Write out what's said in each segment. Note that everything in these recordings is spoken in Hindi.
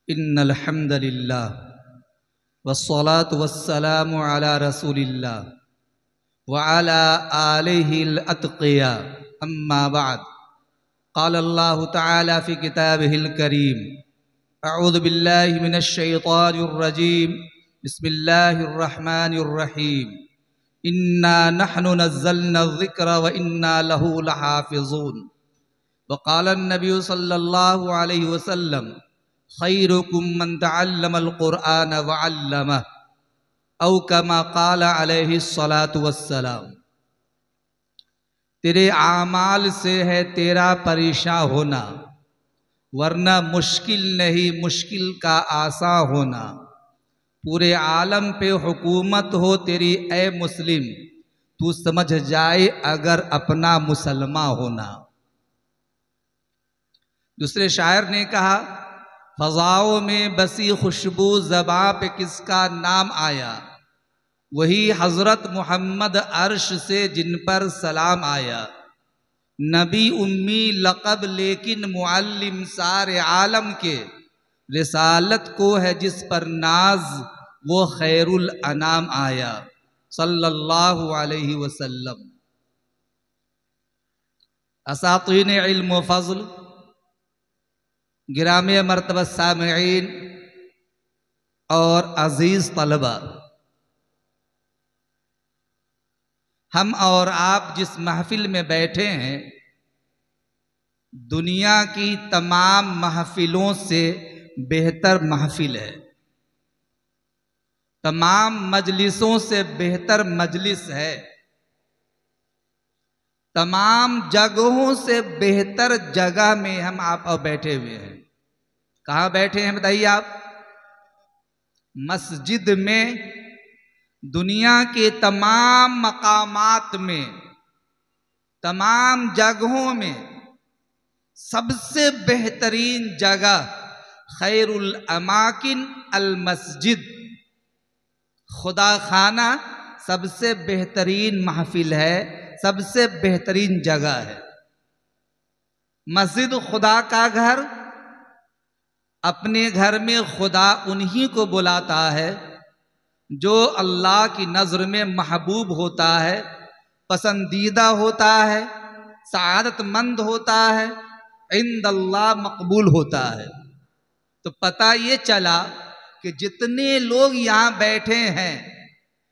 इन्नल हम्दलिल्लाह वस्सलातु वस्सलामु अला रसूलिल्लाह व अला आलिहिल अत्क़िया अम्मा बाद। क़ाल अल्लाहु तआला फ़ी किताबिहिल करीम अऊज़ु बिल्लाहि मिनश शैतानिर रजीम बिस्मिल्लाहिर रहमानिर रहीम इन्ना नहनु नज़्ज़लना ज़िक्र व इन्ना लहू लहाफ़िज़ून। व क़ाल अन्नबी सल्लल्लाहु अलैहि वसल्लम खैरुकुम मन तअल्लमल क़ुरआन व अल्लमह औ कमा क़ाल अलैहि सलातु वस्सलाम। तेरे आमाल से है तेरा परेशान होना, वरना मुश्किल नहीं मुश्किल का आसा होना। पूरे आलम पे हुकूमत हो तेरी ए मुस्लिम, तू समझ जाए अगर अपना मुसलमान होना। दूसरे शायर ने कहा, फ़ज़ाओं में बसी खुशबू ज़बां पे किसका नाम आया, वही हज़रत मोहम्मद अर्श से जिन पर सलाम आया। नबी उम्मी लक़ब लेकिन मुअल्लिम सारे आलम के, रिसालत को है जिस पर नाज वो खैरुल अनाम आया सल्लल्लाहु अलैहि वसल्लम। असातीन इल्म व फ़ज़्ल, गिरामे मर्तबा सामिईन और अज़ीज़ तलबा, हम और आप जिस महफिल में बैठे हैं दुनिया की तमाम महफिलों से बेहतर महफिल है, तमाम मजलिसों से बेहतर मजलिस है, तमाम जगहों से बेहतर जगह में हम आप और बैठे हुए हैं। कहाँ बैठे हैं बताइए आप? मस्जिद में। दुनिया के तमाम मकामात में, तमाम जगहों में सबसे बेहतरीन जगह खैरुल अमाकिन अल मस्जिद, खुदा खाना सबसे बेहतरीन महफिल है, सबसे बेहतरीन जगह है। मस्जिद खुदा का घर। अपने घर में खुदा उन्हीं को बुलाता है जो अल्लाह की नज़र में महबूब होता है, पसंदीदा होता है, सआदतमंद होता है, इंदल्लाह मकबूल होता है। तो पता ये चला कि जितने लोग यहाँ बैठे हैं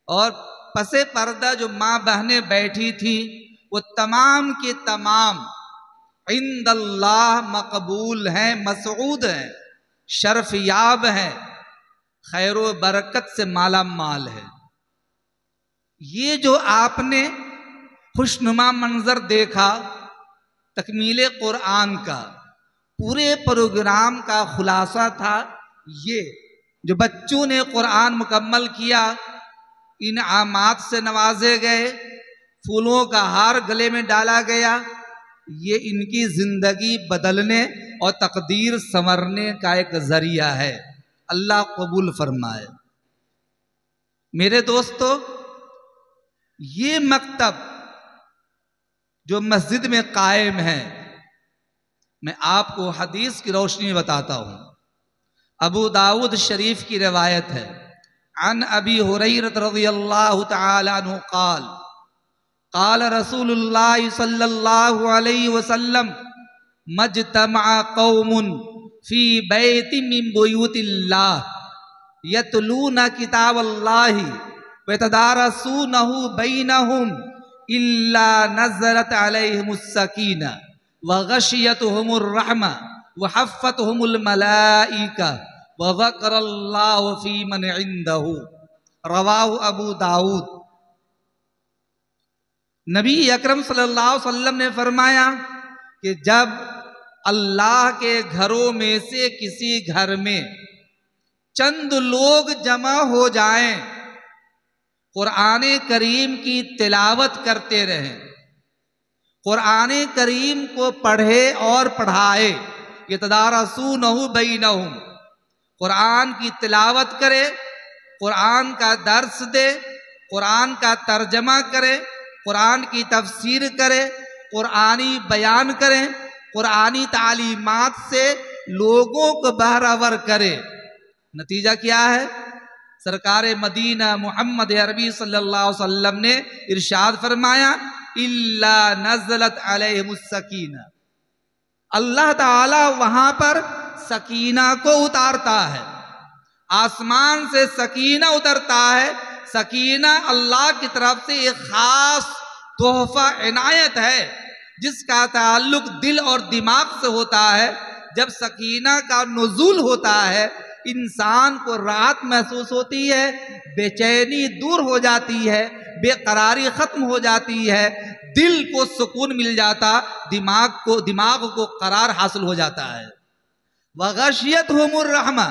और पसे पर्दा जो माँ बहनें बैठी थी वो तमाम के तमाम इंदल्लाह मकबूल हैं, मसऊद हैं, शर्फ याब हैं, खैर व बरकत से माला माल है। ये जो आपने खुशनुमा मंजर देखा तकमीले कुरान का, पूरे प्रोग्राम का खुलासा था ये। जो बच्चों ने कुरान मुकम्मल किया, इनामात से नवाजे गए, फूलों का हार गले में डाला गया, ये इनकी जिंदगी बदलने और तकदीर संवरने का एक जरिया है। अल्लाह कबूल फरमाए। मेरे दोस्तों, ये मकतब जो मस्जिद में कायम है, मैं आपको हदीस की रोशनी में बताता हूँ। अबू दाऊद शरीफ की रिवायत है, अन अबी हुरैरह रज़ियल्लाहु तआला अन्हु क़ाल क़ाल रसूलुल्लाह सल्लल्लाहु अलैहि वसल्लम मज्तमअ कौमुन फी बैति मिन बुयूतिल्लाह यतलूना किताबल्लाहि व यतदारसूनहु बैनहुम इल्ला नज़लत अलैहिमुस सकीना व गशियतहुमुर रहमा व हफ़्फ़तहुमुल मलाइका व ज़करल्लाहु फी मन इंदहु। रवाहु अबू दाऊद। नबी अकरम सल्लल्लाहु अलैहि वसल्लम ने फरमाया कि जब अल्लाह के घरों में से किसी घर में चंद लोग जमा हो जाएं, कुरान करीम की तिलावत करते रहें, कुरान करीम को पढ़े और पढ़ाए, यतदारसूनहु बैनहुम, कुरान की तिलावत करे, कुरान का दर्स दे, कुरान का तर्जमा करे, कुरान की तफसीर करे, कुरानी बयान करें, कुरानी तालीमात से लोगों को बहरावर करे। नतीजा क्या है? सरकार मदीना मोहम्मद अरबी सल्लल्लाहु अलैहि वसल्लम ने इरशाद फरमाया, इल्ला नज़लत अलैहिमुस सकीना, अल्लाह ताला वहां पर सकीना को उतारता है, आसमान से सकीना उतरता है। सकीना अल्लाह की तरफ से एक खास तोहफा इनायत है जिसका ताल्लुक दिल और दिमाग से होता है। जब सकीना का नुज़ूल होता है, इंसान को राहत महसूस होती है, बेचैनी दूर हो जाती है, बेकरारी खत्म हो जाती है, दिल को सुकून मिल जाता, दिमाग को करार हासिल हो जाता है। वग़शियतहुमुर रहमा,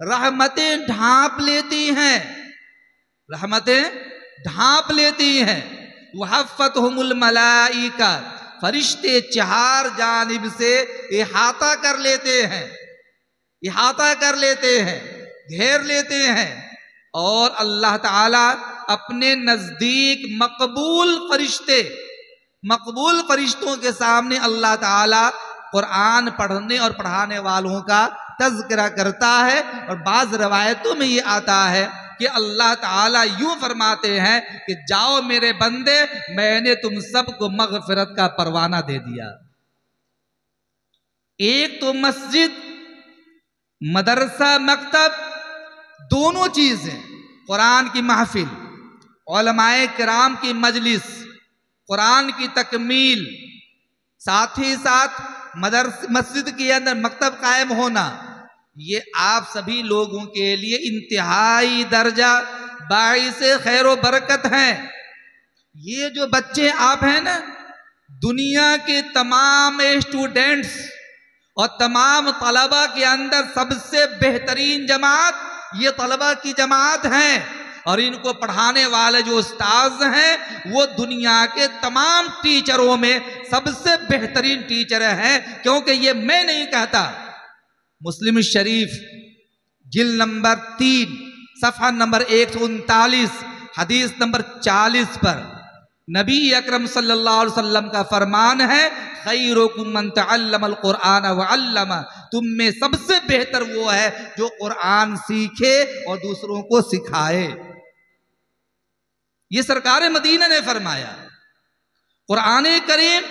रहमतें ढांप लेती हैं, रहमतें ढांप लेती हैं। वहफ़्फ़तहुमुल मलाइका, फरिश्ते चार जानिब से इहाता कर लेते हैं, इहाता कर लेते हैं, घेर लेते हैं। और अल्लाह ताला अपने नजदीक मकबूल फरिश्तों के सामने अल्लाह ताला कुरान पढ़ने और पढ़ाने वालों का तज़किरा करता है। और बाज़ रवायतों में ये आता है कि अल्लाह ताला यूं फरमाते हैं कि जाओ मेरे बंदे, मैंने तुम सबको मग़फ़िरत का परवाना दे दिया। एक तो मस्जिद, मदरसा, मकतब, दोनों चीजें, कुरान की महफिल, उलमाए किराम की मजलिस, कुरान की तकमील, साथ ही साथ मस्जिद के अंदर मकतब कायम होना, ये आप सभी लोगों के लिए इंतहाई दर्जा बाइसे खैर व बरकत हैं। ये जो बच्चे आप हैं ना, दुनिया के तमाम स्टूडेंट्स और तमाम तलबा के अंदर सबसे बेहतरीन जमात ये तलबा की जमात है। और इनको पढ़ाने वाले जो उस्ताद हैं वो दुनिया के तमाम टीचरों में सबसे बेहतरीन टीचर हैं। क्योंकि ये मैं नहीं कहता, मुस्लिम शरीफ जिल्द नंबर 3 सफ़हा नंबर 139 हदीस नंबर 40 पर नबी अकरम सल्लल्लाहु अलैहि वसल्लम का फरमान है, खैरुकुम मन तअल्लमल कुरआन व अल्लमा, तुम में सबसे बेहतर वो है जो कुरान सीखे और दूसरों को सिखाए। ये सरकार मदीना ने फरमाया। कुरान करीम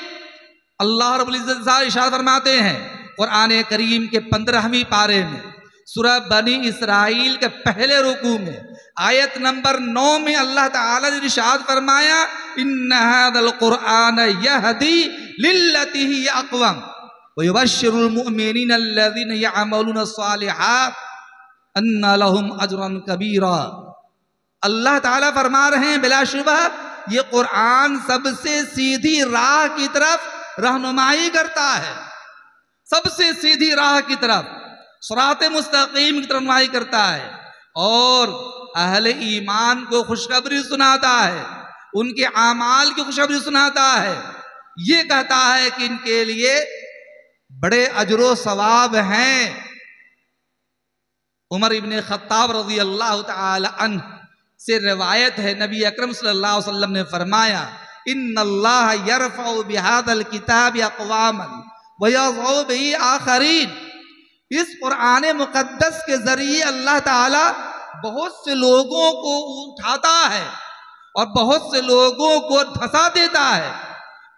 अल्लाह रब्बुल इज्जत इरशाद फरमाते हैं कुरान करीम के 15वीं पारे में सूरह बनी इसराइल के पहले रुकू में आयत नंबर 9 में अल्लाह ताला ने इरशाद फरमाया, इन्ना हाज़ल कुरआन यहदी लिल्लती ही अक़वम व युबश्शिरुल मुमिनीना अल्लज़ीना यअमलूना स्सालिहात अन्ना लहुम अजरन कबीरा। अल्लाह ताला फरमा रहे हैं, बिलाशुबह ये कुरान सबसे सीधी राह की तरफ रहनुमाई करता है, सबसे सीधी राह की तरफ, सिरात मुस्तकीम की तरफ रहनुमाई करता है और अहले ईमान को खुशखबरी सुनाता है, उनके आमाल की खुशखबरी सुनाता है। ये कहता है कि इनके लिए बड़े अजरो सवाब हैं। उमर इब्ने खत्ताब रज़ी अल्लाह तआला अन्हु से रिवायत है, नबी अकरम सल्लल्लाहु अलैहि वसल्लम ने फरमाया, इन्नल्लाह यरफ़उ बिहाज़ल किताब अक़वामन व यज़उ बिही आखरीन। इस कुरान मुक़द्दस के जरिए अल्लाह ताला बहुत से लोगों को उठाता है और बहुत से लोगों को धंसा देता है।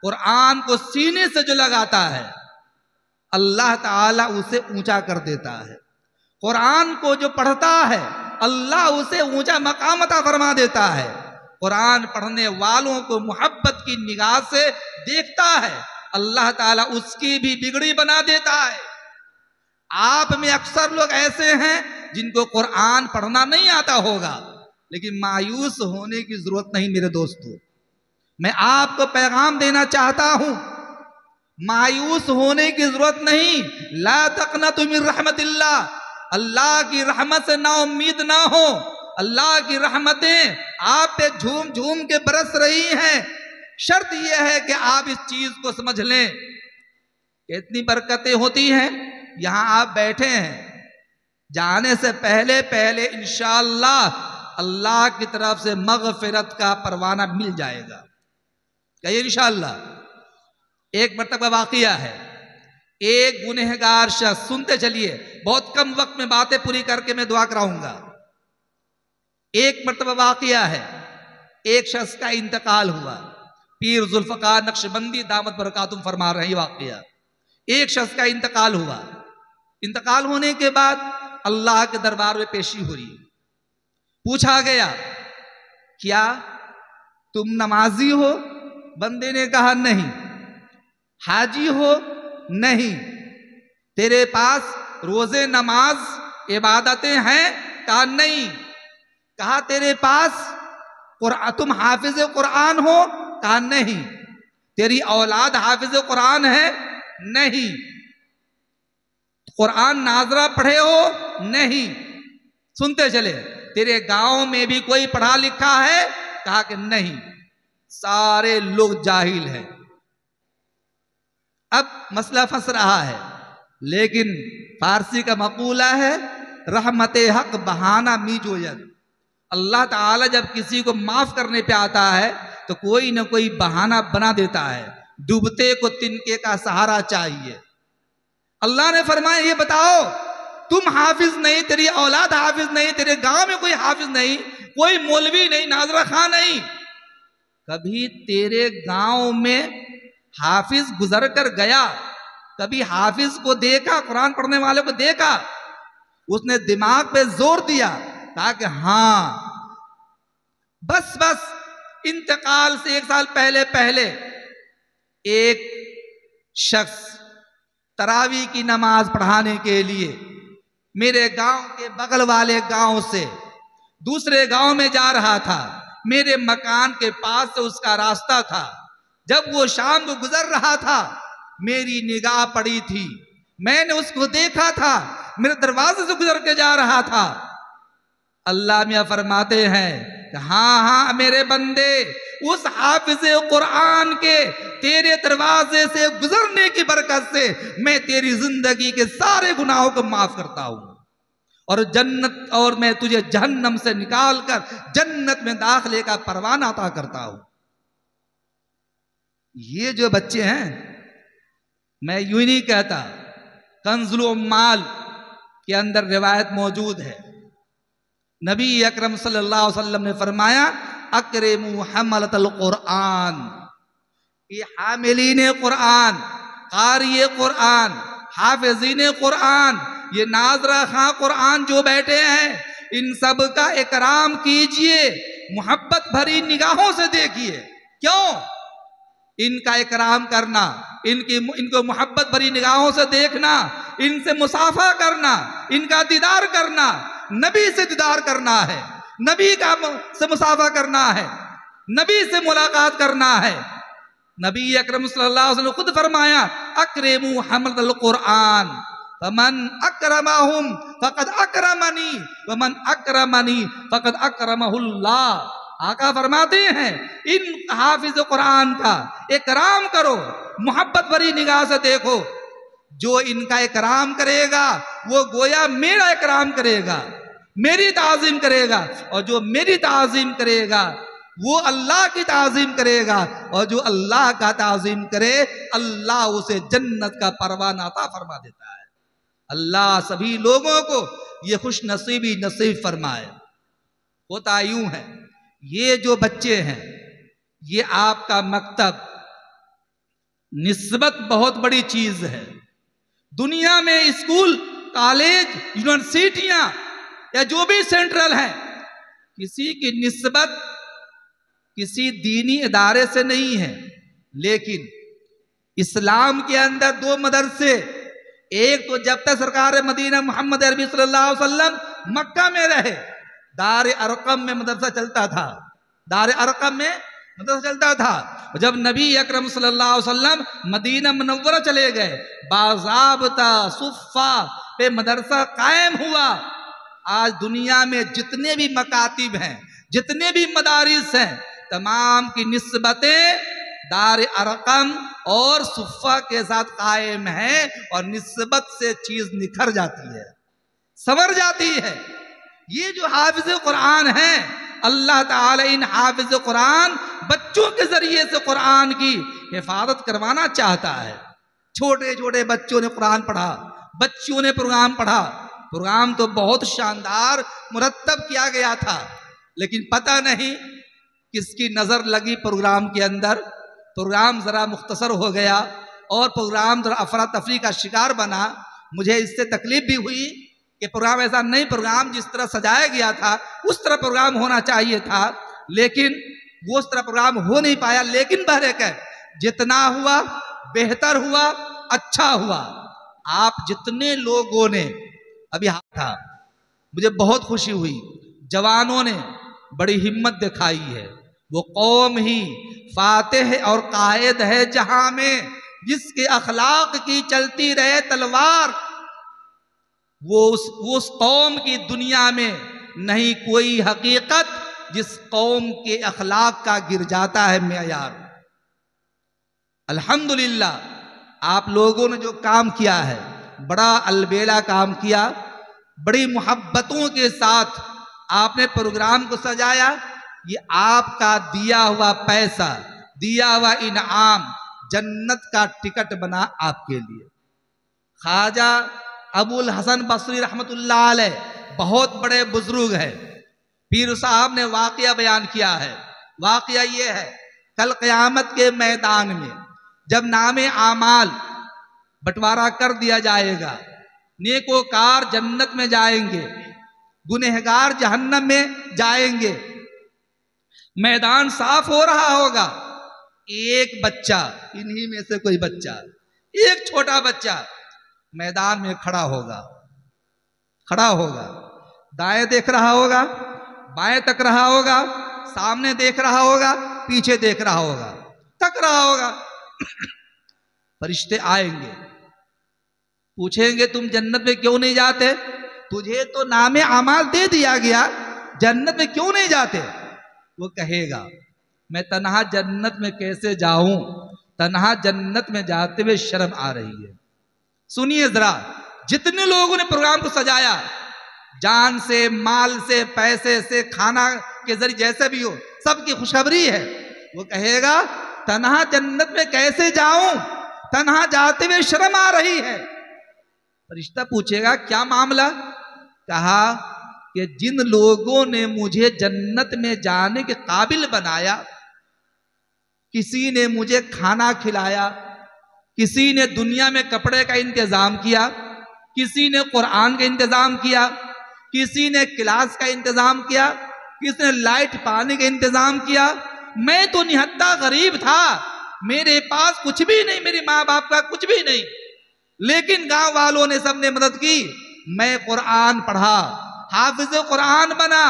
कुरान को सीने से जो लगाता है अल्लाह ताला उसे ऊंचा कर देता है। कुरान को जो पढ़ता है अल्लाह उसे ऊंचा मकाम अता फरमा देता है। कुरान पढ़ने वालों को मोहब्बत की निगाह से देखता है, अल्लाह ताला उसकी भी बिगड़ी बना देता है। आप में अक्सर लोग ऐसे हैं जिनको कुरान पढ़ना नहीं आता होगा, लेकिन मायूस होने की जरूरत नहीं मेरे दोस्तों। मैं आपको पैगाम देना चाहता हूं, मायूस होने की जरूरत नहीं। ला तक़नतु मिन रहमतिल्लाह, अल्लाह की रहमत से ना उम्मीद ना हो। अल्लाह की रहमतें आप पे झूम झूम के बरस रही हैं। शर्त यह है कि आप इस चीज को समझ लें कि इतनी बरकतें होती हैं। यहां आप बैठे हैं, जाने से पहले पहले इंशाअल्लाह अल्लाह की तरफ से मग़फ़िरत का परवाना मिल जाएगा। कहिए इंशाअल्लाह। एक मरतबा वाक़िया है, एक गुनहगार शख्स, सुनते चलिए, बहुत कम वक्त में बातें पूरी करके मैं दुआ कराऊंगा। एक मर्तबा वाकया है, एक शख्स का इंतकाल हुआ। पीर जुल्फकार नक्शबंदी दामत बरकातुम फरमा रहे हैं वाकया। एक शख्स का इंतकाल हुआ। इंतकाल होने के बाद अल्लाह के दरबार में पेशी हुई। पूछा गया, क्या तुम नमाजी हो? बंदे ने कहा नहीं। हाजी हो? नहीं। तेरे पास रोजे नमाज इबादतें हैं? कहा नहीं। कहा तेरे पास तुम हाफिज कुरान हो? कहा नहीं। तेरी औलाद हाफिज कुरान है? नहीं। कुरान नाजरा पढ़े हो? नहीं। सुनते चले, तेरे गांव में भी कोई पढ़ा लिखा है? कहा कि नहीं, सारे लोग जाहिल हैं। अब मसला फंस रहा है, लेकिन फारसी का मकूला है, रहमत हक बहाना मीजोयत। अल्लाह ताला जब किसी को माफ करने पे आता है तो कोई ना कोई बहाना बना देता है। डूबते को तिनके का सहारा चाहिए। अल्लाह ने फरमाया, ये बताओ, तुम हाफिज नहीं, तेरी औलाद हाफिज नहीं, तेरे गांव में कोई हाफिज नहीं, कोई मौलवी नहीं, नाजरा खां नहीं, कभी तेरे गांव में हाफिज गुजर कर गया? कभी हाफिज को देखा, कुरान पढ़ने वाले को देखा? उसने दिमाग पे जोर दिया, कहा कि हाँ, बस इंतकाल से 1 साल पहले एक शख्स तरावी की नमाज पढ़ाने के लिए मेरे गांव के बगल वाले गांव से दूसरे गांव में जा रहा था। मेरे मकान के पास से उसका रास्ता था। जब वो शाम को गुजर रहा था, मेरी निगाह पड़ी थी, मैंने उसको देखा था, मेरे दरवाजे से गुजर के जा रहा था। अल्लाह मियां फरमाते हैं कि हाँ मेरे बंदे, उस हाफिज कुरान के तेरे दरवाजे से गुजरने की बरकत से मैं तेरी जिंदगी के सारे गुनाहों को माफ करता हूं और मैं तुझे जहन्नम से निकाल कर जन्नत में दाखिले का परवाना अता करता हूं। ये जो बच्चे हैं, मैं यूं ही नहीं कहता, कंजुल उम्माल के अंदर रिवायत मौजूद है। नबी अकरम सल्लल्लाहु अलैहि वसल्लम ने फरमाया, अकरिमु हमलतल कुरान, ये हामिलीन कुरान, कारी कुरान, हाफिजीन कुरान, ये नाजरा खां कुरान जो बैठे हैं, इन सब का इकराम कीजिए, मोहब्बत भरी निगाहों से देखिए। क्यों? इनका इकराम करना, इनको मोहब्बत भरी निगाहों से देखना, इनसे मुसाफा करना, इनका दीदार करना, नबी से दीदार करना है, नबी से मुसाफा करना है, नबी से मुलाकात करना है। नबी अकरम सल्लल्लाहु अलैहि वसल्लम खुद फरमाया, अकरिमु हमलतल कुरान फमन अकरमहुम फकद अकरमनी वमन अकरमनी फकद अकरमहुल्लाह। आका फरमाते हैं, इन हाफिज कुरान का इकराम करो, मोहब्बत भरी निगाह से देखो। जो इनका इकराम करेगा वो गोया मेरा इकराम करेगा, मेरी ताज़ीम करेगा, और जो मेरी ताज़ीम करेगा वो अल्लाह की ताज़ीम करेगा, और जो अल्लाह का ताज़ीम करे अल्लाह उसे जन्नत का परवाना अता फरमा देता है। अल्लाह सभी लोगों को ये खुश नसीबी नसीब फरमाए। होता यूं है, ये जो बच्चे हैं, ये आपका मकतब निस्बत बहुत बड़ी चीज है। दुनिया में स्कूल, कॉलेज, यूनिवर्सिटियां या जो भी सेंट्रल है, किसी की निस्बत किसी दीनी इदारे से नहीं है। लेकिन इस्लाम के अंदर 2 मदरसे, एक तो जब तक सरकार मदीना मोहम्मद अरबी सल्लल्लाहु अलैहि वसल्लम मक्का में रहे, दार अरकम में मदरसा चलता था, दार अरकम में मदरसा चलता था। जब नबी अकरम सल्लल्लाहु अलैहि वसल्लम मदीना मुनव्वरा चले गए, बाज़ाब्ता सुफ़ा पे मदरसा कायम हुआ। आज दुनिया में जितने भी मकातिब हैं, जितने भी मदारिस हैं, तमाम की निस्बतें दार अरकम और सुफ़ा के साथ कायम है, और निस्बत से चीज निखर जाती है, संवर जाती है। ये जो हाफिज कुरान है, अल्लाह ताला इन हाफिज कुरान बच्चों के जरिए से कुरान की हिफाजत करवाना चाहता है। छोटे छोटे बच्चों ने कुरान पढ़ा, बच्चियों ने प्रोग्राम पढ़ा। प्रोग्राम तो बहुत शानदार मुरत्तब किया गया था, लेकिन पता नहीं किसकी नजर लगी प्रोग्राम के अंदर। प्रोग्राम जरा मुख्तसर हो गया और प्रोग्राम जरा अफरा तफरी का शिकार बना। मुझे इससे तकलीफ भी हुई कि प्रोग्राम ऐसा नहीं, प्रोग्राम जिस तरह सजाया गया था उस तरह प्रोग्राम होना चाहिए था, लेकिन वो उस तरह प्रोग्राम हो नहीं पाया। लेकिन बहरकैफ जितना हुआ बेहतर हुआ, अच्छा हुआ। आप जितने लोगों ने अभी था, मुझे बहुत खुशी हुई, जवानों ने बड़ी हिम्मत दिखाई है। वो कौम ही फातिह और कायद है जहां में, जिसके अखलाक की चलती रहे तलवार। वो उस कौम की दुनिया में नहीं कोई हकीकत जिस कौम के अखलाक का गिर जाता है मेयार। अल्हम्दुलिल्लाह आप लोगों ने जो काम किया है, बड़ा अलबेला काम किया, बड़ी मोहब्बतों के साथ आपने प्रोग्राम को सजाया। ये आपका दिया हुआ पैसा, दिया हुआ इनाम जन्नत का टिकट बना आपके लिए। ख्वाजा अबुल हसन बसरी रहमतुल्लाह अलैह बहुत बड़े बुजुर्ग है। पीर साहब ने वाकया बयान किया है। वाकया ये है, कल क़यामत के मैदान में जब नामे आमाल बंटवारा कर दिया जाएगा, नेकोकार जन्नत में जाएंगे, गुनहगार जहन्नम में जाएंगे। मैदान साफ हो रहा होगा, एक बच्चा, इन्हीं में से कोई बच्चा, एक छोटा बच्चा मैदान में खड़ा होगा। दाएं देख रहा होगा, बाएं तक रहा होगा, सामने देख रहा होगा, पीछे देख रहा होगा, तक रहा होगा। फरिश्ते आएंगे, पूछेंगे तुम जन्नत में क्यों नहीं जाते? तुझे तो नामे अमाल दे दिया गया, जन्नत में क्यों नहीं जाते? वो कहेगा मैं तन्हा जन्नत में कैसे जाऊं, तन्हा जन्नत में जाते हुए शर्म आ रही है। सुनिए जरा, जितने लोगों ने प्रोग्राम को सजाया, जान से, माल से, पैसे से, खाना के जरिए, जैसे भी हो, सबकी खुशखबरी है। वो कहेगा तन्हा जन्नत में कैसे जाऊं, तन्हा जाते हुए शर्म आ रही है। फरिश्ता पूछेगा क्या मामला? कहा कि जिन लोगों ने मुझे जन्नत में जाने के काबिल बनाया, किसी ने मुझे खाना खिलाया, किसी ने दुनिया में कपड़े का इंतजाम किया, किसी ने कुरान का इंतजाम किया, किसी ने क्लास का इंतजाम किया, किसी ने लाइट पानी का इंतजाम किया। मैं तो निहत्ता गरीब था, मेरे पास कुछ भी नहीं, मेरे माँ बाप का कुछ भी नहीं, लेकिन गांव वालों ने सबने मदद की। मैं कुरान पढ़ा, हाफिज कुरान बना,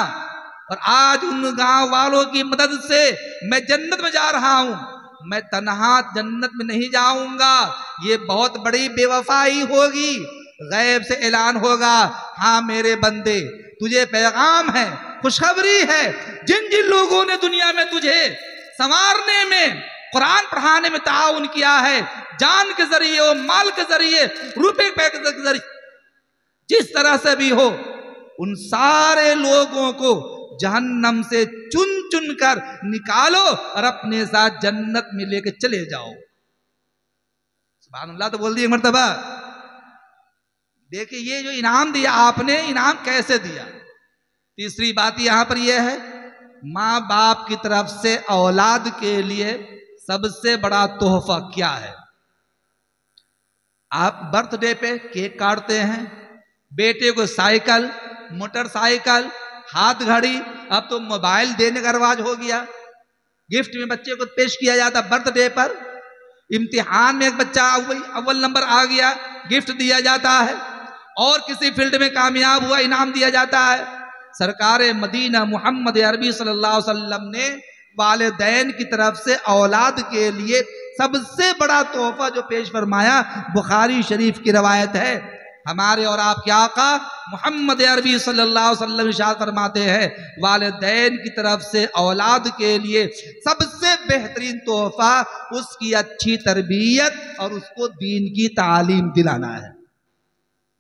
और आज उन गांव वालों की मदद से मैं जन्नत में जा रहा हूं। मैं तन्हा जन्नत में नहीं जाऊंगा, ये बहुत बड़ी बेवफाई होगी। गैब से ऐलान होगा, हाँ मेरे बंदे, तुझे पैगाम है, खुशखबरी है। जिन जिन लोगों ने दुनिया में तुझे संवारने में, कुरान पढ़ाने में ताउन किया है, जान के जरिए हो, माल के जरिए, रुपए के जरिए, जिस तरह से भी हो, उन सारे लोगों को जहन्नम से चुन चुन कर निकालो और अपने साथ जन्नत में लेके चले जाओ। सुभान अल्लाह तो बोल दिए मर्तबा। देखिए ये जो इनाम दिया आपने, इनाम कैसे दिया? तीसरी बात यहां पर यह है, माँ बाप की तरफ से औलाद के लिए सबसे बड़ा तोहफा क्या है? आप बर्थडे पे केक काटते हैं, बेटे को साइकिल, मोटरसाइकिल, हाथ घड़ी, अब तो मोबाइल देने का रिवाज हो गया। गिफ्ट में बच्चे को पेश किया जाता बर्थडे पर। इम्तिहान में एक बच्चा अव्वल नंबर आ गया, गिफ्ट दिया जाता है, और किसी फील्ड में कामयाब हुआ, इनाम दिया जाता है। सरकार मदीना मोहम्मद अरबी सल्लल्लाहु अलैहि वसल्लम ने वालिदैन की तरफ से औलाद के लिए सबसे बड़ा तोहफा जो पेश फरमाया, बुखारी शरीफ की रवायत है। हमारे और आपके आका मोहम्मद अरबी सल्लल्लाहु अलैहि वसल्लम इरशाद फरमाते हैं, वालिदैन की तरफ से औलाद के लिए सबसे बेहतरीन तोहफा उसकी अच्छी तरबियत और उसको दीन की तालीम दिलाना है।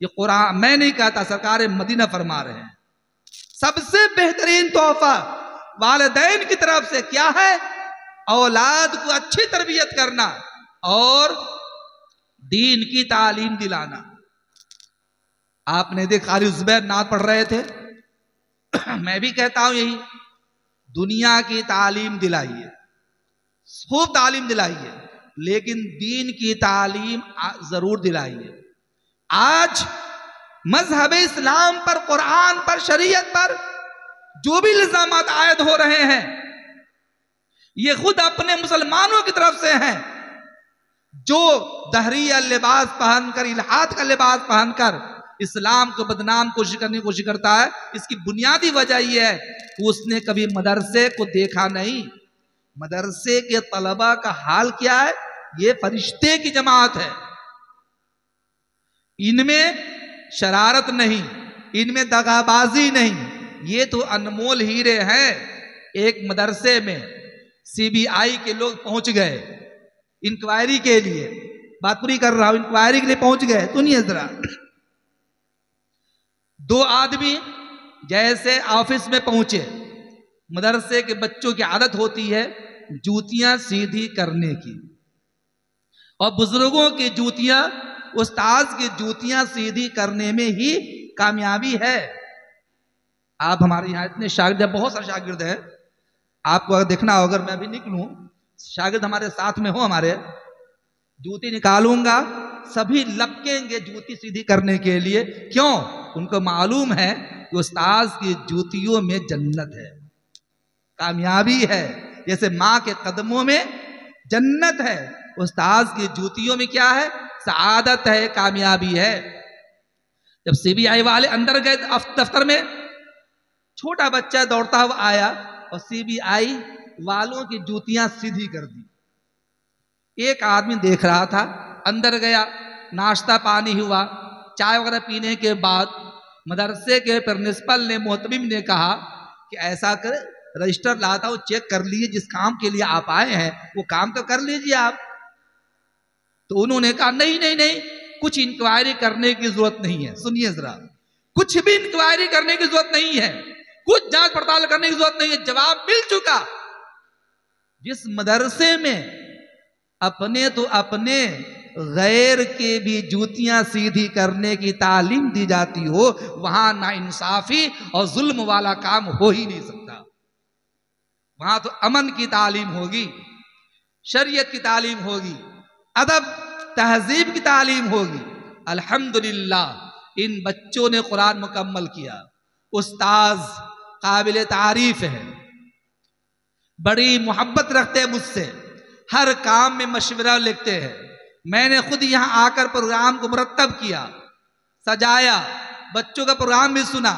ये कुरान मैं नहीं कहता, सरकार मदीना फरमा रहे हैं। सबसे बेहतरीन तोहफा वालिदैन की तरफ से क्या है? औलाद को अच्छी तरबियत करना और दीन की तालीम दिलाना। आपने देखा खाली ज़ुबैर नात पढ़ रहे थे मैं भी कहता हूं यही, दुनिया की तालीम दिलाइए, खूब तालीम दिलाइए, लेकिन दीन की तालीम जरूर दिलाइए। आज मजहब इस्लाम पर, कुरान पर, शरीयत पर जो भी इल्जामात आयद हो रहे हैं ये खुद अपने मुसलमानों की तरफ से हैं, जो दहरिया लिबास पहनकर, इल्हाद का लिबास पहनकर इस्लाम को बदनाम कोशिश करने की कोशिश करता है। इसकी बुनियादी वजह यह है कि उसने कभी मदरसे को देखा नहीं। मदरसे के तलबा का हाल क्या है? ये फरिश्ते की जमात है, इनमें शरारत नहीं, इनमें दगाबाजी नहीं, ये तो अनमोल हीरे हैं। एक मदरसे में सीबीआई के लोग पहुंच गए इंक्वायरी के लिए, बात पूरी कर रहा हूं, इंक्वायरी के लिए पहुंच गए। सुनिए जरा, दो आदमी जैसे ऑफिस में पहुंचे, मदरसे के बच्चों की आदत होती है जूतियां सीधी करने की, और बुजुर्गों की जूतियां, उस्ताद की जूतियां सीधी करने में ही कामयाबी है। आप हमारे यहाँ इतने शागिर्द हैं, बहुत सारे शागिर्द हैं, आपको अगर देखना हो, अगर मैं अभी निकलूं, शागिर्द हमारे साथ में हो, हमारे जूती निकालूंगा, सभी लपकेंगे जूती सीधी करने के लिए। क्यों? उनको मालूम है कि उस्ताद की जूतियों में जन्नत है, कामयाबी है। जैसे माँ के कदमों में जन्नत है, उस्ताद की जूतियों में क्या है? सआदत है, कामयाबी है। जब सीबीआई वाले अंदर गए दफ्तर में, छोटा बच्चा दौड़ता हुआ आया और सीबीआई वालों की जूतियां सीधी कर दी। एक आदमी देख रहा था, अंदर गया, नाश्ता पानी हुआ, चाय वगैरह पीने के बाद मदरसे के प्रिंसिपल ने, मोहतमिम ने कहा कि ऐसा कर, रजिस्टर लाता हूं, चेक कर लीजिए, जिस काम के लिए आप आए हैं वो काम तो कर लीजिए आप। तो उन्होंने कहा नहीं नहीं नहीं, कुछ इंक्वायरी करने की जरूरत नहीं है। सुनिए जरा, कुछ भी इंक्वायरी करने की जरूरत नहीं है, कुछ जांच पड़ताल करने की जरूरत नहीं है, जवाब मिल चुका। जिस मदरसे में अपने तो अपने गैर के भी जूतियां सीधी करने की तालीम दी जाती हो, वहां नाइंसाफी और जुल्म वाला काम हो ही नहीं सकता। वहां तो अमन की तालीम होगी, शरीयत की तालीम होगी, अदब तहजीब की तालीम होगी। अल्हम्दुलिल्लाह इन बच्चों ने कुरान मुकम्मल किया, उस्ताज काबिल तारीफ है, बड़ी मोहब्बत रखते हैं मुझसे, हर काम में मशवरा लिखते हैं। मैंने खुद यहां आकर प्रोग्राम को मुरतब किया, सजाया, बच्चों का प्रोग्राम भी सुना,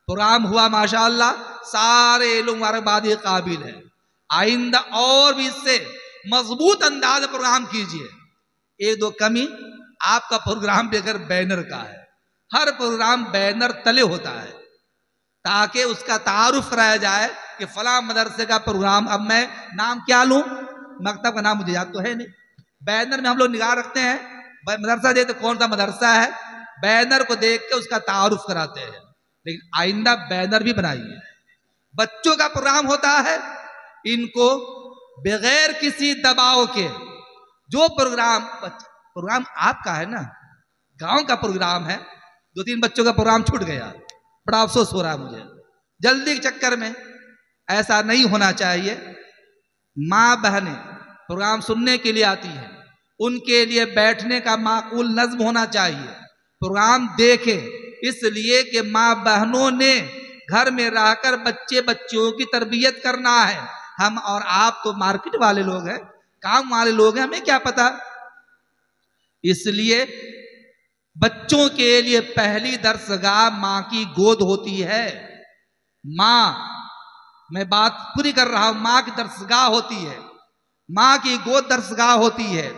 प्रोग्राम हुआ माशाअल्लाह, सारे लोग मुबारकबादी काबिल है। आइंदा और भी इससे मजबूत अंदाज प्रोग्राम कीजिए। एक दो कमी, आपका प्रोग्राम बगैर बैनर का है, हर प्रोग्राम बैनर तले होता है, ताकि उसका तारुफ कराया जाए कि फला मदरसे का प्रोग्राम। अब मैं नाम क्या लूं, मकतब का नाम मुझे याद तो है नहीं, बैनर में हम लोग निगाह रखते हैं, मदरसा दे तो कौन सा मदरसा है, बैनर को देख के उसका तारुफ कराते हैं। लेकिन आइंदा बैनर भी बनाइए। बच्चों का प्रोग्राम होता है, इनको बगैर किसी दबाव के, जो प्रोग्राम आपका है ना, गांव का प्रोग्राम है, दो तीन बच्चों का प्रोग्राम छूट गया, बड़ा अफसोस हो रहा है मुझे, जल्दी के चक्कर में। ऐसा नहीं होना चाहिए। माँ बहनें प्रोग्राम सुनने के लिए आती हैं, उनके लिए बैठने का माकूल नज्म होना चाहिए, प्रोग्राम देखे, इसलिए कि माँ बहनों ने घर में रहकर बच्चे बच्चियों की तरबियत करना है। हम और आप तो मार्केट वाले लोग हैं, काम वाले लोग हैं, हमें क्या पता। इसलिए बच्चों के लिए पहली दरसगाह माँ की गोद होती है। माँ, मैं बात पूरी कर रहा हूं, माँ की दरसगाह होती है, माँ की गोद दरसगाह होती है।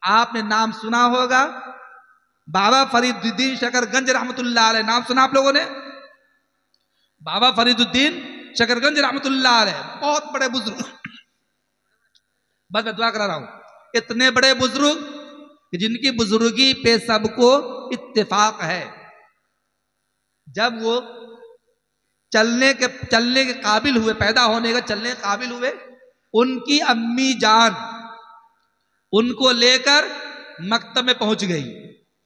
आपने नाम सुना होगा बाबा फरीदुद्दीन शकरगंज रहमतुल्लाह अलैह, नाम सुना आप लोगों ने? बाबा फरीदुद्दीन शकरगंज रहमतुल्लाह अलैह, बहुत बड़े बुजुर्ग, बस मैं दुआ करा रहा हूं, इतने बड़े बुजुर्ग कि जिनकी बुजुर्गी पे सबको इत्तेफाक है। जब वो चलने के काबिल हुए, पैदा होने का चलने के काबिल हुए, उनकी अम्मी जान उनको लेकर मकतब में पहुंच गई।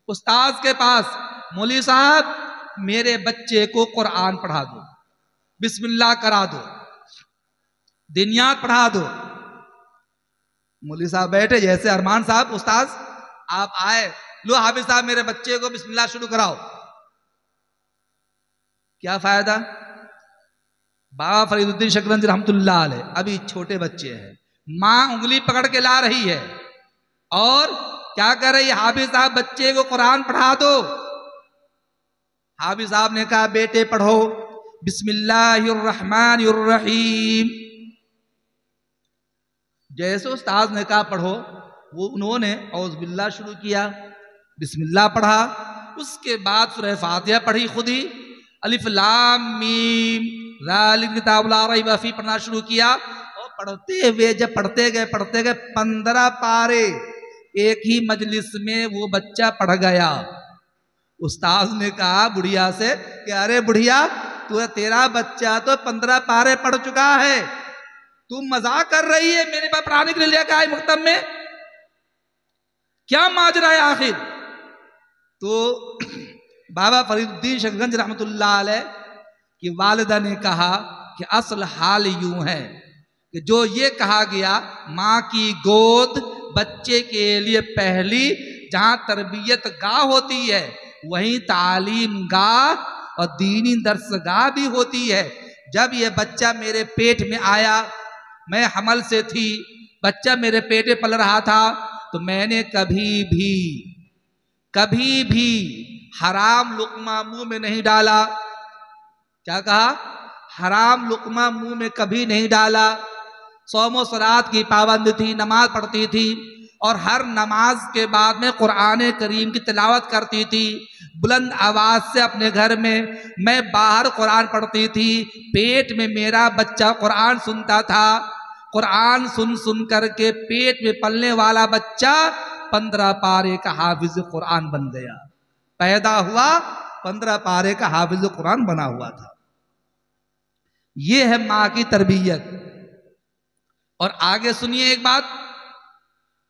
उस्ताद के पास, मौलवी साहब मेरे बच्चे को कुरान पढ़ा दो, बिस्मिल्लाह करा दो, दिनियात पढ़ा दो। मौलवी साहब बैठे, जैसे अरमान साहब उस्ताद आप आए, लो हाफिज साहब मेरे बच्चे को बिस्मिल्लाह शुरू कराओ। क्या फायदा? बाबा फरीदुद्दीन शकरंजी रहमतुल्लाह अलैह अभी छोटे बच्चे हैं, मां उंगली पकड़ के ला रही है और क्या कर रही है, हाफिज साहब बच्चे को कुरान पढ़ा दो। हाफिज साहब ने कहा बेटे पढ़ो बिस्मिल्लाहिर्रहमानिर्रहीम। जैसे उस्ताद ने कहा पढ़ो, वो उन्होंने औज़ बिल्लाह शुरू किया, बिस्मिल्लाह पढ़ा, उसके बाद सूरह फातिहा पढ़ी खुद ही, अलिफ लाम मीम ज़ालिकल किताबु ला रैब फीह पढ़ना शुरू किया। और पढ़ते हुए जब पढ़ते गए 15 पारे एक ही मजलिस में वो बच्चा पढ़ गया। उस्ताद ने कहा बुढ़िया से कि अरे बुढ़िया, तेरा बच्चा तो 15 पारे पढ़ चुका है, तू मजाक कर रही है, मेरे पास पढ़ाने के लिए लेकर आई मकतब में, क्या माजरा है आखिर? तो बाबा फरीदुद्दीन शकरंजी रहमतुल्लाह अलैह की वालिदा ने कहा कि असल हाल यूं है कि जो ये कहा गया माँ की गोद बच्चे के लिए पहली जहां तरबियत गाह होती है, वहीं तालीम गाह और दीनी दर्सगाह भी होती है। जब ये बच्चा मेरे पेट में आया, मैं हमल से थी, बच्चा मेरे पेट में पल रहा था, तो मैंने कभी भी हराम लुक्मा मुंह में नहीं डाला। क्या कहा? हराम लुक्मा मुंह में कभी नहीं डाला। सौमो सलात की पाबंद थी, नमाज पढ़ती थी और हर नमाज के बाद में कुरान करीम की तिलावत करती थी बुलंद आवाज से अपने घर में। मैं बाहर कुरान पढ़ती थी, पेट में मेरा बच्चा कुरान सुनता था। कुरान सुन करके पेट में पलने वाला बच्चा 15 पारे का हाफिज कुरान बन गया। पैदा हुआ 15 पारे का हाफिज कुरान बना हुआ था। ये है मां की तरबियत। और आगे सुनिए एक बात,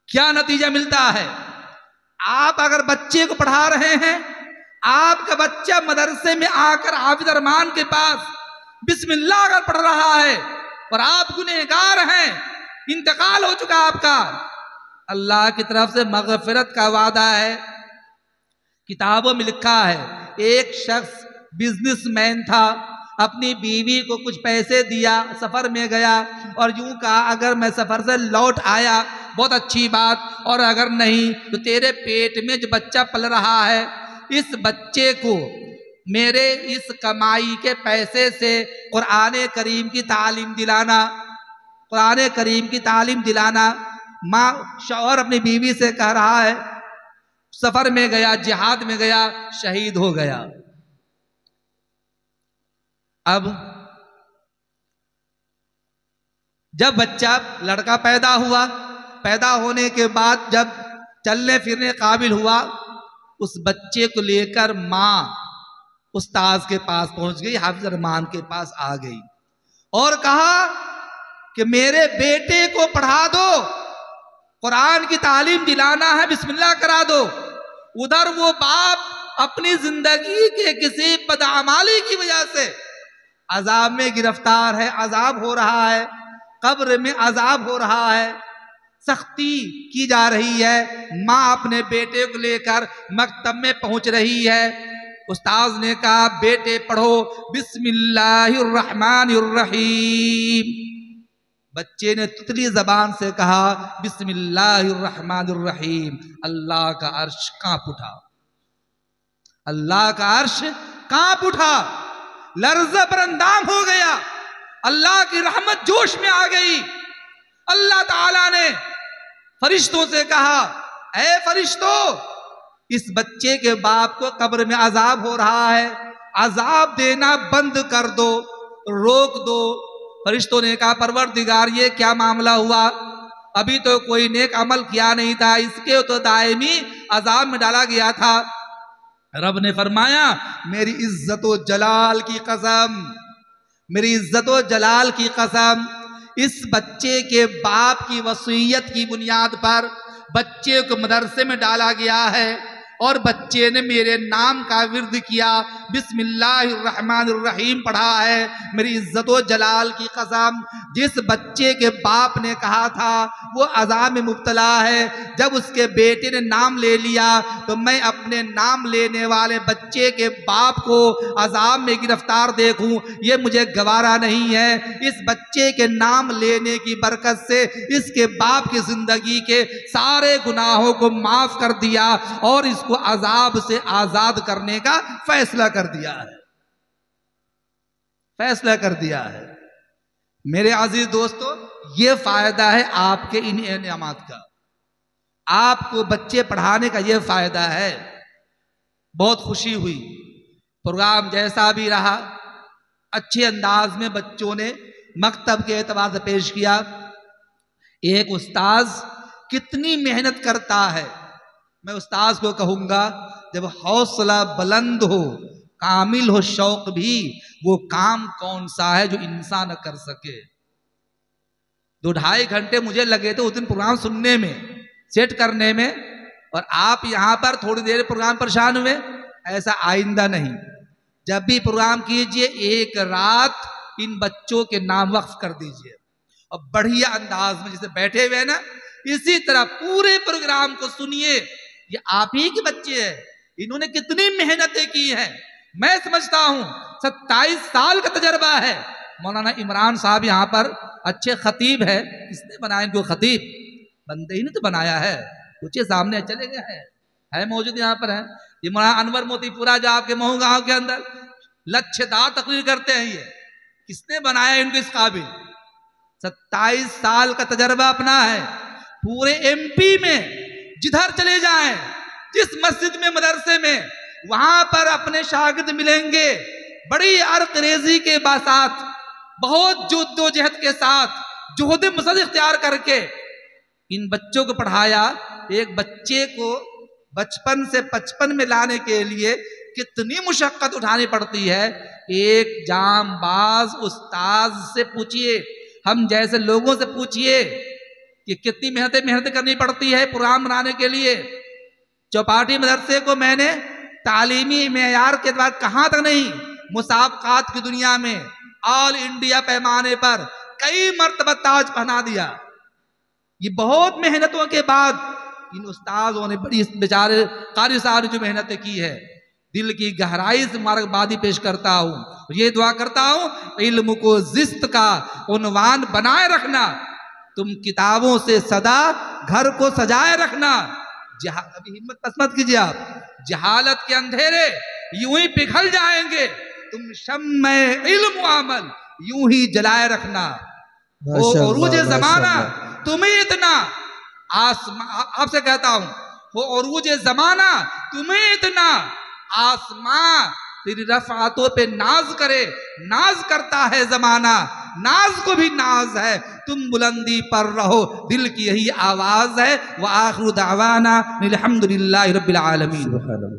क्या नतीजा मिलता है। आप अगर बच्चे को पढ़ा रहे हैं, आपका बच्चा मदरसे में आकर हाफिज अरमान के पास बिस्मिल्लाह अगर पढ़ रहा है और आप गुनहगार हैं, इंतकाल हो चुका आपका, अल्लाह की तरफ से मगफिरत का वादा है। किताबों में लिखा है, एक शख्स बिजनेसमैन था, अपनी बीवी को कुछ पैसे दिया, सफर में गया और यूं कहा अगर मैं सफर से लौट आया बहुत अच्छी बात, और अगर नहीं तो तेरे पेट में जो बच्चा पल रहा है, इस बच्चे को मेरे इस कमाई के पैसे से कुरान करीम की तालीम दिलाना, कुरान करीम की तालीम दिलाना। माँ शौहर अपनी बीवी से कह रहा है, सफर में गया, जिहाद में गया, शहीद हो गया। अब जब बच्चा लड़का पैदा हुआ, पैदा होने के बाद जब चलने फिरने काबिल हुआ, उस बच्चे को लेकर माँ उस्ताद के पास पहुंच गई, हाफिज अरमान के पास आ गई और कहा कि मेरे बेटे को पढ़ा दो, कुरान की तालीम दिलाना है, बिस्मिल्लाह करा दो। उधर वो बाप अपनी जिंदगी के किसी बदअमाली की वजह से अजाब में गिरफ्तार है, अजाब हो रहा है, कब्र में अजाब हो रहा है, सख्ती की जा रही है। माँ अपने बेटे को लेकर मकतब में पहुंच रही है। उस्ताद ने कहा बेटे पढ़ो बिस्मिल्लाहिर्रहमानिर्रहीम। बच्चे ने तुतली जबान से कहा बिस्मिल्लाहिर्रहमानिर्रहीम। अल्लाह का अर्श कांप उठा, अल्लाह का अर्श कांप उठा, लर्ज़ बरंदाम हो गया, अल्लाह की रहमत जोश में आ गई। अल्लाह ताला ने फरिश्तों से कहा, ऐ फरिश्तों, इस बच्चे के बाप को कब्र में अजाब हो रहा है, अजाब देना बंद कर दो, रोक दो। फरिश्तों ने कहा परवरदिगार ये क्या मामला हुआ, अभी तो कोई नेक अमल किया नहीं था, इसके तो दायमी अजाब में डाला गया था। रब ने फरमाया मेरी इज्जतो जलाल की कसम, मेरी इज्जतो जलाल की कसम, इस बच्चे के बाप की वसीयत की बुनियाद पर बच्चे को मदरसे में डाला गया है और बच्चे ने मेरे नाम का विर्द किया, बिस्मिल्लाहिर्रहमानिर्रहीम पढ़ा है। मेरी इज्जत व जलाल की कसम, जिस बच्चे के बाप ने कहा था वो अज़ाब में मुब्तला है, जब उसके बेटे ने नाम ले लिया तो मैं अपने नाम लेने वाले बच्चे के बाप को अज़ाब में गिरफ्तार देखूं, ये मुझे गवारा नहीं है। इस बच्चे के नाम लेने की बरकत से इसके बाप की जिंदगी के सारे गुनाहों को माफ कर दिया और इसको अजाब से आजाद करने का फैसला कर दिया है, फैसला कर दिया है। मेरे अजीज दोस्तों, ये फायदा है आपके इन इनामात का, आपको बच्चे पढ़ाने का ये फायदा है। बहुत खुशी हुई, प्रोग्राम जैसा भी रहा अच्छे अंदाज में बच्चों ने मकतब के एतबार से पेश किया। एक उस्ताज कितनी मेहनत करता है, मैं उस्ताद को कहूंगा जब हौसला बुलंद हो, कामिल हो शौक भी, वो काम कौन सा है जो इंसान न कर सके। 2-2.5 घंटे मुझे लगे थे उस दिन प्रोग्राम सुनने में, सेट करने में, और आप यहां पर थोड़ी देर प्रोग्राम परेशान हुए। ऐसा आइंदा नहीं, जब भी प्रोग्राम कीजिए एक रात इन बच्चों के नाम वक्फ कर दीजिए और बढ़िया अंदाज में जैसे बैठे हुए ना, इसी तरह पूरे प्रोग्राम को सुनिए। ये आप ही के बच्चे हैं, इन्होंने कितनी मेहनतें की हैं। मैं समझता हूं 27 साल का तजर्बा है। मौलाना इमरान साहब यहाँ पर अच्छे खतीब है, किसने बनाया इनको खतीब? बंदे ही ने तो बनाया है, पूछे सामने चले गए है मौजूद यहाँ पर है। ये मौलाना अनवर मोतीपुरा जो आपके महू गांव के अंदर लच्छेदार तकरीर करते हैं, ये किसने बनाया इनको इस काबिल? 27 साल का तजर्बा अपना है। पूरे एमपी में जिधर चले जाएं, जिस मस्जिद में मदरसे में, वहां पर अपने शागिर्द मिलेंगे बड़ी अरकरेजी के साथ, बहुत जुद्दोजहद के साथ, जुहद मुसद इख्तियार करके इन बच्चों को पढ़ाया। एक बच्चे को बचपन से 55 में लाने के लिए कितनी मुशक्कत उठानी पड़ती है। एक जांबाज उस्ताद से पूछिए, हम जैसे लोगों से पूछिए कि कितनी मेहनत करनी पड़ती है प्रोग्राम बनाने के लिए। चौपाटी मदरसे को मैंने तालीमी मेयार के बाद कहां तक नहीं, मुसाबकात की दुनिया में ऑल इंडिया पैमाने पर कई मर्तबा ताज पहना दिया। ये बहुत मेहनतों के बाद इन उस्तादों ने, बड़ी बेचारे कारी साहब ने जो मेहनतें की है, दिल की गहराई से मुबारकबादी पेश करता हूं। ये दुआ करता हूं इल्म को जिस्त का उन्वान बनाए रखना, तुम किताबों से सदा घर को सजाए रखना। अभी हिम्मत मत कीजिए आप, जहालत के अंधेरे यूं ही पिघल जाएंगे, तुम शम्मे इल्म अमल यूं ही जलाए रखना। ओ उरूज जमाना तुम्हें इतना, आपसे कहता हूं, वो उरूज जमाना तुम्हें इतना, आसमां तेरी रफ़ातों पे नाज करे, नाज करता है जमाना, नाज को भी नाज है, तुम बुलंदी पर रहो, दिल की यही आवाज है। व आखिरु दावाना अल्हम्दुलिल्लाहि रब्बिल आलमीन।